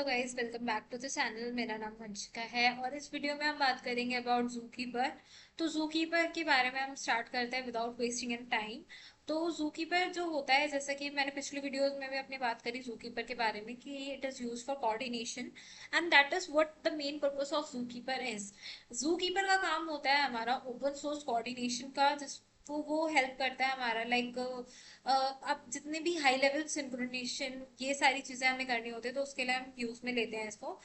Guys, welcome back to the channel. मेरा नाम वंशिका है और इस वीडियो में हम बात करेंगे अबाउट जू कीपर। तो जू कीपर के बारे में हम स्टार्ट करते हैं विदाउट वेस्टिंग एनी टाइम। तो जू कीपर जो होता है, जैसा कि मैंने पिछले वीडियोस में भी अपनी बात करी जू कीपर के बारे में, कि it is use for coordination and that is what the main purpose of जू कीपर इज। जू कीपर का काम होता है हमारा ओपन सोर्स कोऑर्डिनेशन का, जिस वो हेल्प करता है हमारा लाइक अब जितने भी हाई लेवल सिंक्रोनेशन ये सारी चीजें हमें करनी होती है, तो उसके लिए हम यूज में लेते हैं इसको।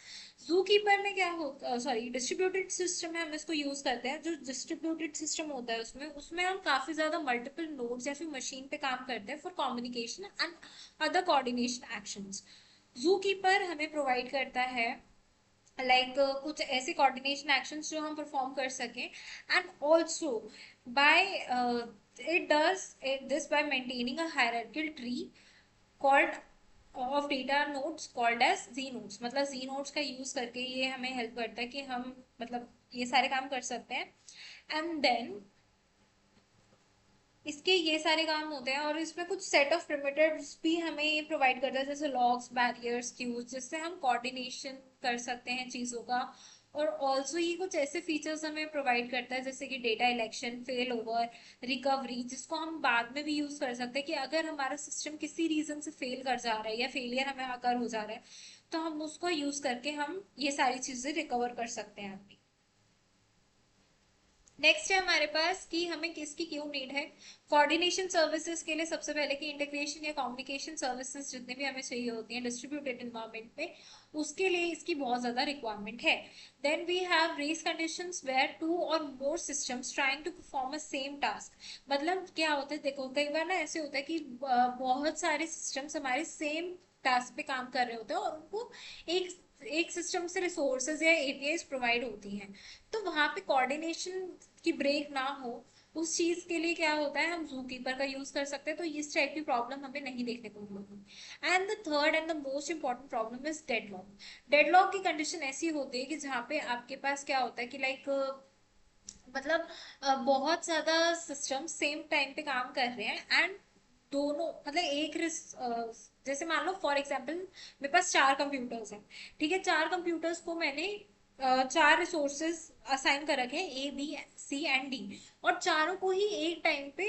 जू कीपर में क्या होता, सॉरी, डिस्ट्रीब्यूटेड सिस्टम में हम इसको यूज करते हैं। जो डिस्ट्रीब्यूटेड सिस्टम होता है उसमें उसमें हम काफी ज्यादा मल्टीपल नोड्स या फिर मशीन पे काम करते हैं for communication and other coordination actions. जू कीपर हमें प्रोवाइड करता है कुछ ऐसे कोऑर्डिनेशन एक्शंस जो हम परफॉर्म कर सकें, and also by it does this by maintaining a hierarchical tree called of data nodes called as z nodes। मतलब z nodes का यूज करके ये हमें हेल्प करता है कि हम मतलब ये सारे काम कर सकते हैं। एंड देन इसके ये सारे काम होते हैं और इसमें कुछ सेट ऑफ प्रिमिटिव्स भी हमें ये प्रोवाइड करता है, जैसे लॉग्स, बैरियर्स, क्यूज, जिससे हम कोऑर्डिनेशन कर सकते हैं चीज़ों का। और ऑल्सो ये कुछ ऐसे फीचर्स हमें प्रोवाइड करता है जैसे कि data election, fail over, recovery, जिसको हम बाद में भी यूज कर सकते हैं कि अगर हमारा सिस्टम किसी रीजन से फेल कर जा रहा है या फेलियर हमें अगर हो जा रहा है, तो हम उसको यूज करके हम ये सारी चीजें रिकवर कर सकते हैं अपनी। नेक्स्ट है हमारे पास कि हमें किसकी क्यों नीड है। कोऑर्डिनेशन सर्विसेज के लिए सबसे पहले कि इंटीग्रेशन या कम्युनिकेशन सर्विसेज जितने भी हमें चाहिए होती हैं डिस्ट्रीब्यूटेड इन्वायरमेंट में, उसके लिए इसकी बहुत ज्यादा रिक्वायरमेंट है। Then we have race conditions where two or more systems trying to perform a same task. मतलब क्या होता है, देखो कई बार ना ऐसे होता है कि बहुत सारे सिस्टम्स हमारे सेम टास्क पे काम कर रहे होते हैं और उनको एक एक सिस्टम से रिसोर्सेज या एपीआईज प्रोवाइड होती हैं। तो वहां पे कोऑर्डिनेशन की ब्रेक ना हो, उस चीज के लिए क्या होता है, हम जू कीपर का यूज कर सकते हैं। तो इस टाइप की प्रॉब्लम हमें नहीं देखने को मिलेगी। And the third and the most important problem is deadlock. Deadlock की कंडीशन ऐसी होती है कि जहाँ पे आपके पास क्या होता है कि मतलब बहुत ज्यादा सिस्टम सेम टाइम पे काम कर रहे हैं एंड दोनों मतलब जैसे मान लो फॉर एग्जांपल मेरे पास चार कंप्यूटर्स हैं। ठीक है, चार कंप्यूटर्स को मैंने चार रिसोर्सेज असाइन कर रखे हैं, A B C and D, और चारों को ही एक टाइम पे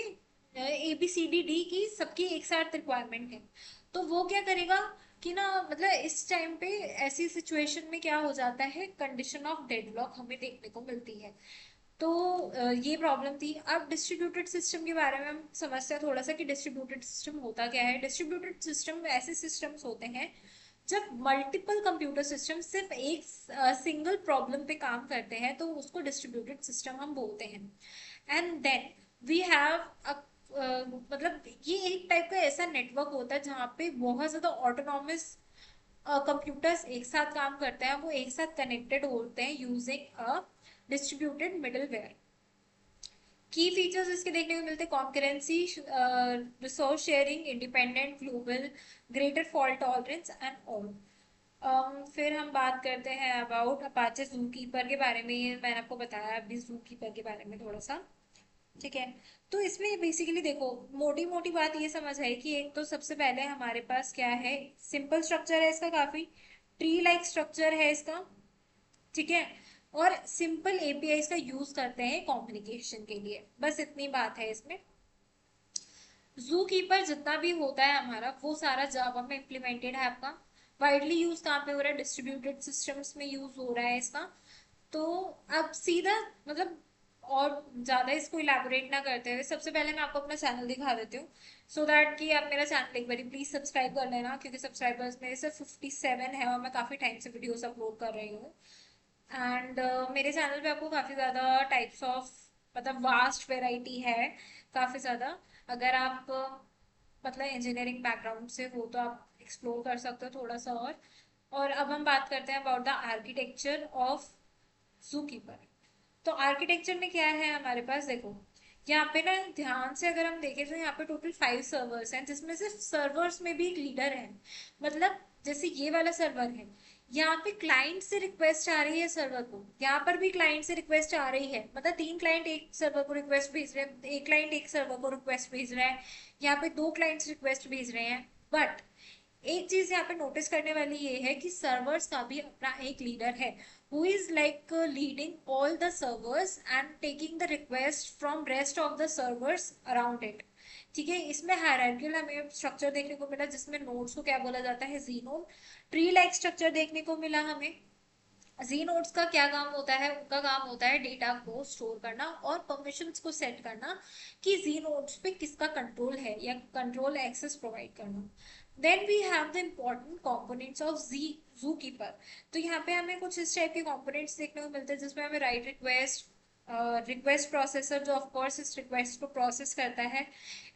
A B C D D की सबकी एक साथ रिक्वायरमेंट है। तो वो क्या करेगा कि ना, मतलब इस टाइम पे ऐसी सिचुएशन में क्या हो जाता है, कंडीशन ऑफ डेडलॉक हमें देखने को मिलती है। तो ये प्रॉब्लम थी। अब डिस्ट्रीब्यूटेड सिस्टम के बारे में हम समझते हैं थोड़ा सा कि डिस्ट्रीब्यूटेड सिस्टम होता क्या है। डिस्ट्रीब्यूटेड सिस्टम ऐसे सिस्टम्स होते हैं जब मल्टीपल कंप्यूटर सिस्टम सिर्फ एक सिंगल प्रॉब्लम पे काम करते हैं, तो उसको डिस्ट्रीब्यूटेड सिस्टम हम बोलते हैं। एंड देन वी हैव मतलब ये एक टाइप का ऐसा नेटवर्क होता है जहाँ पे बहुत ज्यादा ऑटोनॉमस कंप्यूटर्स एक साथ काम करते हैं, वो एक साथ कनेक्टेड होते हैं यूजिंग अ डिस्ट्रीब्यूटेड मिडलवेयर। की फीचर्स इसके देखने को मिलते हैं, concurrency, resource sharing, independent, global, greater fault tolerance and all. फिर हम बात करते हैं अबाउट अपाचे जू कीपर के बारे में। ये मैंने आपको बताया अभी जू कीपर के बारे में थोड़ा सा। ठीक है, तो इसमें बेसिकली देखो, मोटी मोटी बात ये समझ है कि एक तो सबसे पहले हमारे पास क्या है, सिंपल स्ट्रक्चर है इसका, काफी ट्री लाइक स्ट्रक्चर है इसका। ठीक है, और सिंपल एपीआई का यूज करते हैं कम्युनिकेशन के लिए, बस इतनी बात है इसमें। जू कीपर जितना भी होता है हमारा वो सारा जावा में इम्प्लीमेंटेड है आपका। वाइडली यूज कहाँ पे हो रहा है, डिस्ट्रीब्यूटेड सिस्टम्स में यूज हो रहा है इसका। तो अब सीधा मतलब और ज्यादा इसको इलेबोरेट ना करते हुए सबसे पहले मैं आपको अपना चैनल दिखा देती हूँ, सो दैट कि आप मेरा चैनल एक बार प्लीज सब्सक्राइब कर लेना, क्योंकि सब्सक्राइबर्स मेरे सिर्फ 57 है और मैं काफी टाइम से वीडियोस अपलोड कर रही हूँ। एंड मेरे चैनल पे आपको काफ़ी ज़्यादा टाइप्स ऑफ मतलब वास्ट वेराइटी है, काफ़ी ज़्यादा। अगर आप मतलब इंजीनियरिंग बैकग्राउंड से हो तो आप एक्सप्लोर कर सकते हो थोड़ा सा। और अब हम बात करते हैं अबाउट द आर्किटेक्चर ऑफ जू कीपर। तो आर्किटेक्चर में क्या है हमारे पास, देखो यहाँ पे ना ध्यान से अगर हम देखें तो यहाँ पे टोटल 5 सर्वर्स हैं, जिसमें से सर्वर्स में भी एक लीडर है। मतलब जैसे ये वाला सर्वर है, यहाँ पे क्लाइंट से रिक्वेस्ट आ रही है सर्वर को, यहाँ पर भी क्लाइंट से रिक्वेस्ट आ रही है, मतलब तीन क्लाइंट एक सर्वर को रिक्वेस्ट भेज रहे हैं, एक क्लाइंट एक सर्वर को रिक्वेस्ट भेज रहा है, यहाँ पे दो क्लाइंट्स रिक्वेस्ट भेज रहे हैं। बट एक चीज यहाँ पे नोटिस करने वाली ये है कि सर्वर्स का भी अपना एक लीडर है, who is like leading all the servers and taking the request from rest of the servers around it. ठीक है, इसमें हायरार्कियल हमें स्ट्रक्चर देखने को मिला, जिसमें नोड्स को क्या बोला जाता है, जी नोड। ट्री लाइक स्ट्रक्चर देखने को मिला हमें। जी नोड्स का क्या काम होता है, उनका काम होता है डेटा को स्टोर करना और परमिशंस को सेट करना कि जी नोड्स पे किसका कंट्रोल है या कंट्रोल एक्सेस प्रोवाइड करना। Then we have the important components of जी जू कीपर। तो यहाँ पे हमें कुछ इस टाइप के कंपोनेंट्स देखने को मिलते हैं, जिसमें हमें राइट रिक्वेस्ट, रिक्वेस्ट प्रोसेसर जो ऑफ कोर्स इस रिक्वेस्ट को प्रोसेस करता है,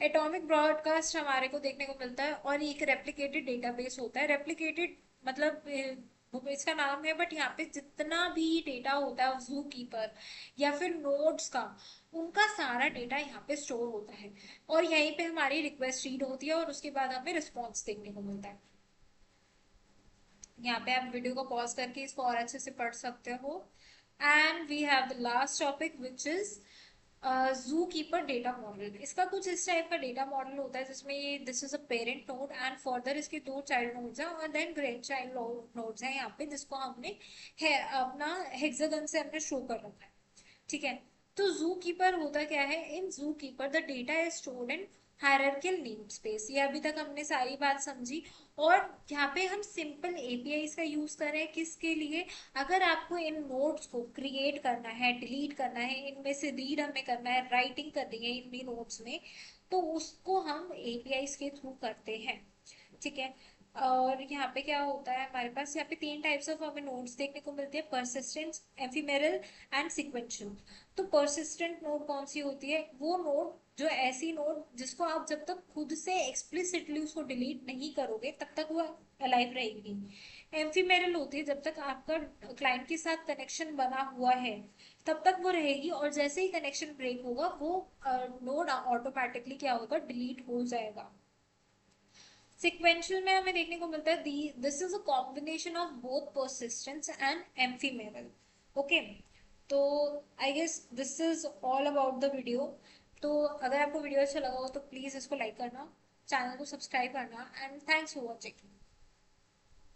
एटॉमिक ब्रॉडकास्ट हमारे को देखने को मिलता है, और एक रेप्लिकेटेड डेटाबेस होता है। रेप्लिकेटेड मतलब वो इसका नाम है, बट यहाँ पे जितना भी डेटा होता है जू कीपर या फिर नोड्स का, उनका सारा डेटा यहाँ पे स्टोर होता है, और यहीं पे हमारी रिक्वेस्ट रीड होती है और उसके बाद हमें रिस्पॉन्स देखने को मिलता है। यहाँ पे आप वीडियो को पॉज करके इसको और अच्छे से पढ़ सकते हो। And we have the last topic which is ZooKeeper data model. इसका कुछ इस टाइप का डेटा मॉडल होता है, जिसमें ये this is a parent node and further इसके दो चाइल्ड नोड्स हैं और देन ग्रैंड चाइल्ड नोड्स हैं यहाँ पे, जिसको हमने है अपना हेक्सागन से हमने शो कर रखा है। ठीक है, तो जू कीपर होता क्या है, इन जू keeper the data is stored in hierarchical name space. ये अभी तक हमने सारी बात समझी। और यहाँ पे हम सिंपल एपीआईज का यूज करें किसके लिए, अगर आपको इन नोड्स को क्रिएट करना है, डिलीट करना है, इनमें से रीड हमें करना है, राइटिंग करनी है इन भी नोड्स में, तो उसको हम एपीआईज के थ्रू करते हैं। ठीक है, और यहाँ पे क्या होता है हमारे पास, यहाँ पे तीन टाइप्स ऑफ हमें नोड्स देखने को मिलते हैं, परसिस्टेंट, एफिमेरल एंड सिक्वेंशियल। तो परसिस्टेंट नोड कौन सी होती है, वो नोड जो ऐसी नोड जिसको आप जब तक खुद से एक्सप्लिसिटली उसको डिलीट नहीं करोगे तब तक वो अलाइव रहेगी। एम्फीमेरल होती है जब तक आपका क्लाइंट के साथ कनेक्शन बना हुआ है तब तक वो रहेगी, और जैसे ही कनेक्शन ब्रेक होगा वो नोड ऑटोमेटिकली क्या होगा, डिलीट हो जाएगा। सिक्वेंशियल में हमें देखने को मिलता है this is a combination of both persistence and ephemeral. Okay, तो I guess this is all about the video. तो अगर आपको वीडियो अच्छा लगा हो तो प्लीज इसको लाइक करना, चैनल को सब्सक्राइब करना, एंड थैंक्स फॉर वॉचिंग।